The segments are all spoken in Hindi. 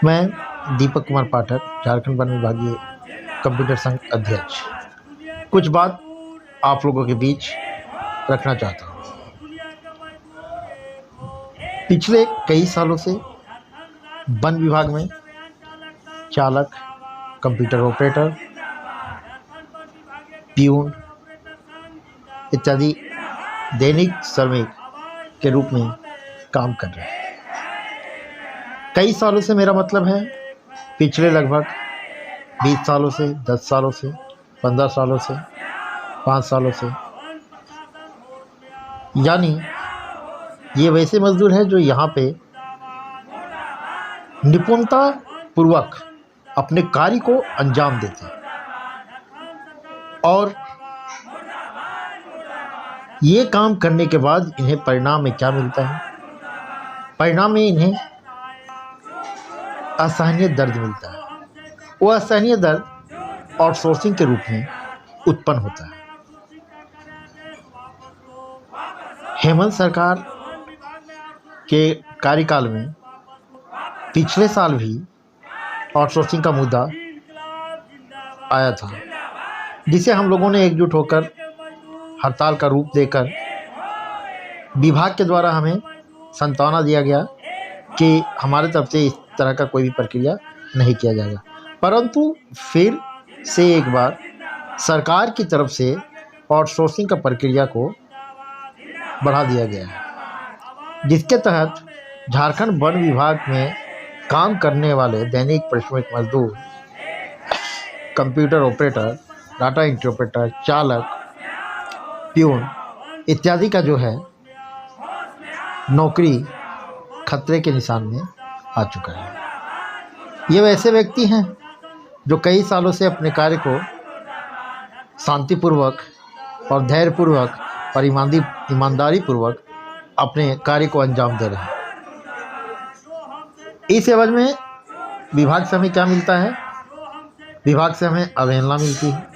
मैं दीपक कुमार पाठक, झारखंड वन विभागीय कंप्यूटर संघ अध्यक्ष, कुछ बात आप लोगों के बीच रखना चाहता हूँ। पिछले कई सालों से वन विभाग में चालक, कंप्यूटर ऑपरेटर, प्यून इत्यादि दैनिक श्रमिक के रूप में काम कर रहे हैं। कई सालों से मेरा मतलब है पिछले लगभग 20 सालों से, 10 सालों से, 15 सालों से, 5 सालों से, यानी ये वैसे मजदूर हैं जो यहाँ पे निपुणता पूर्वक अपने कार्य को अंजाम देते हैं और ये काम करने के बाद इन्हें परिणाम में क्या मिलता है? परिणाम में इन्हें असहनीय दर्द मिलता है। वो असहनीय दर्द आउटसोर्सिंग के रूप में उत्पन्न होता है। हेमंत सरकार के कार्यकाल में पिछले साल भी आउटसोर्सिंग का मुद्दा आया था, जिसे हम लोगों ने एकजुट होकर हड़ताल का रूप देकर विभाग के द्वारा हमें सांत्वना दिया गया कि हमारे तरफ से इस तरह का कोई भी प्रक्रिया नहीं किया जाएगा। परंतु फिर से एक बार सरकार की तरफ से आउटसोर्सिंग का प्रक्रिया को बढ़ा दिया गया है, जिसके तहत झारखंड वन विभाग में काम करने वाले दैनिक श्रमिक मजदूर, कंप्यूटर ऑपरेटर, डाटा इंटरप्रेटर, चालक, प्यून इत्यादि का जो है नौकरी खतरे के निशान में आ चुका है। ये वैसे व्यक्ति हैं जो कई सालों से अपने कार्य को शांतिपूर्वक और धैर्यपूर्वक और ईमानदारी पूर्वक अपने कार्य को अंजाम दे रहे हैं। इस एवज में विभाग से हमें क्या मिलता है? विभाग से हमें अवहेलना मिलती है।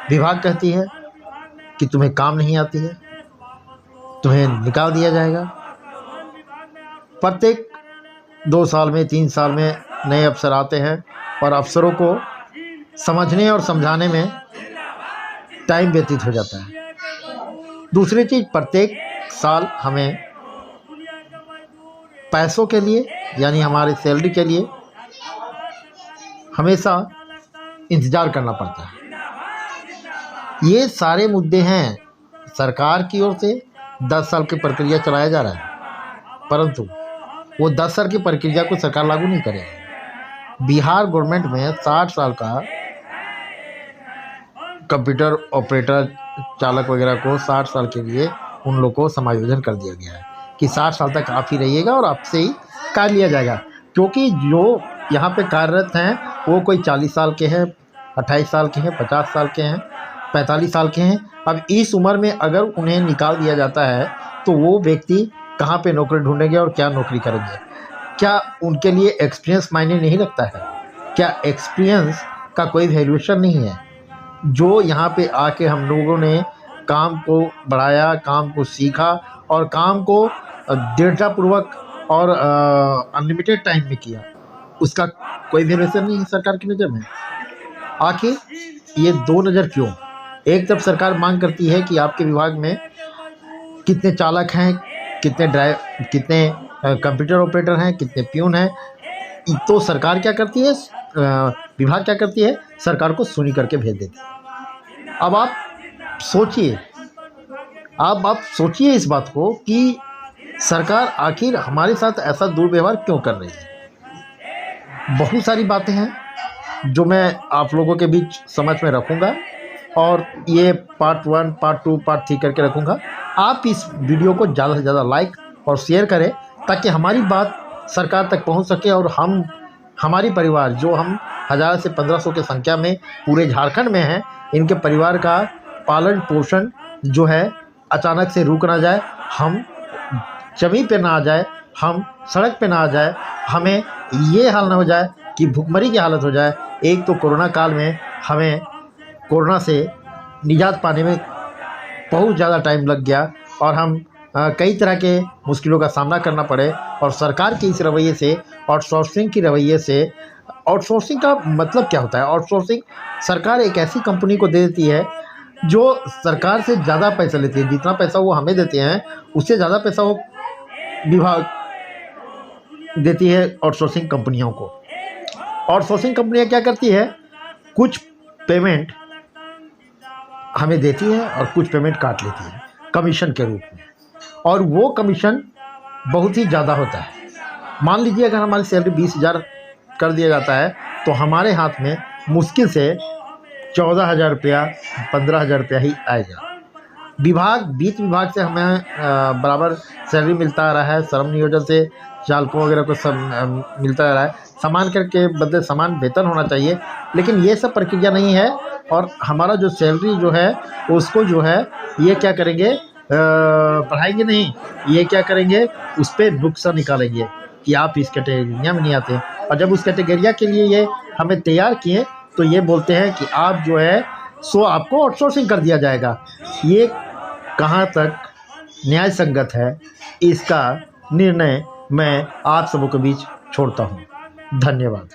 विभाग कहती है कि तुम्हें काम नहीं आती है, तुम्हें निकाल दिया जाएगा। प्रत्येक 2 साल में, 3 साल में नए अफसर आते हैं और अफसरों को समझने और समझाने में टाइम व्यतीत हो जाता है। दूसरी चीज़, प्रत्येक साल हमें पैसों के लिए यानी हमारे सैलरी के लिए हमेशा इंतज़ार करना पड़ता है। ये सारे मुद्दे हैं। सरकार की ओर से 10 साल की प्रक्रिया चलाया जा रहा है, परंतु वो 10 साल की प्रक्रिया को सरकार लागू नहीं करेगी। बिहार गवर्नमेंट में 60 साल का कंप्यूटर ऑपरेटर, चालक वगैरह को 60 साल के लिए उन लोगों को समायोजन कर दिया गया है कि 60 साल तक आप ही रहिएगा और आपसे ही कार्य लिया जाएगा। क्योंकि जो यहाँ पे कार्यरत हैं वो कोई 40 साल के हैं, 28 साल के हैं, 50 साल के हैं, 45 साल के हैं। अब इस उम्र में अगर उन्हें निकाल दिया जाता है तो वो व्यक्ति कहाँ पे नौकरी ढूंढेंगे और क्या नौकरी करेंगे? क्या उनके लिए एक्सपीरियंस मायने नहीं रखता है? क्या एक्सपीरियंस का कोई वैल्यूएशन नहीं है? जो यहाँ पे आके हम लोगों ने काम को बढ़ाया, काम को सीखा और काम को दृढ़तापूर्वक और अनलिमिटेड टाइम में किया, उसका कोई वैल्यूएशन नहीं है सरकार की नज़र में। आखिर ये दो नज़र क्यों? एक तरफ सरकार मांग करती है कि आपके विभाग में कितने चालक हैं, कितने कंप्यूटर ऑपरेटर हैं, कितने प्यून हैं, तो सरकार क्या करती है, विभाग क्या करती है, सरकार को सुनी करके भेज देती है। अब आप सोचिए इस बात को कि सरकार आखिर हमारे साथ ऐसा दुर्व्यवहार क्यों कर रही है। बहुत सारी बातें हैं जो मैं आप लोगों के बीच समझ में रखूँगा और ये पार्ट 1, पार्ट 2, पार्ट 3 करके रखूँगा। आप इस वीडियो को ज़्यादा से ज़्यादा लाइक और शेयर करें ताकि हमारी बात सरकार तक पहुंच सके और हमारी परिवार, जो हम 1000 से 1500 की संख्या में पूरे झारखंड में हैं, इनके परिवार का पालन पोषण जो है अचानक से रुक ना जाए, हम जमीन पे ना आ जाए, हम सड़क पे ना आ जाए, हमें ये हाल ना हो जाए कि भुखमरी की हालत हो जाए। एक तो कोरोना काल में हमें कोरोना से निजात पाने में बहुत ज़्यादा टाइम लग गया और हम कई तरह के मुश्किलों का सामना करना पड़े। और सरकार के इस रवैये से, आउटसोर्सिंग की रवैये से, आउटसोर्सिंग का मतलब क्या होता है? आउटसोर्सिंग, सरकार एक ऐसी कंपनी को दे देती है जो सरकार से ज़्यादा पैसा लेती है। जितना पैसा वो हमें देते हैं उससे ज़्यादा पैसा वो विभाग देती है आउटसोर्सिंग कंपनियों को। आउटसोर्सिंग कंपनियां क्या करती है, कुछ पेमेंट हमें देती है और कुछ पेमेंट काट लेती है कमीशन के रूप में, और वो कमीशन बहुत ही ज़्यादा होता है। मान लीजिए अगर हमारी सैलरी 20,000 कर दिया जाता है तो हमारे हाथ में मुश्किल से 14,000 रुपया, 15,000 रुपया ही आएगा। बीच विभाग से हमें बराबर सैलरी मिलता आ रहा है, श्रम नियोजन से चालकों वगैरह को सब मिलता आ रहा है। समान करके बदले समान वेतन होना चाहिए, लेकिन ये सब प्रक्रिया नहीं है। और हमारा जो सैलरी जो है उसको जो है ये क्या करेंगे, बढ़ाएंगे नहीं, ये क्या करेंगे, उस पर नुक्सा निकालेंगे कि आप इस कैटेगरिया में नहीं आते। और जब उस कैटेगरिया के लिए ये हमें तैयार किए तो ये बोलते हैं कि आप जो है सो आपको आउटसोर्सिंग कर दिया जाएगा। ये कहाँ तक न्याय संगत है, इसका निर्णय मैं आप सबों के बीच छोड़ता हूँ। धन्यवाद।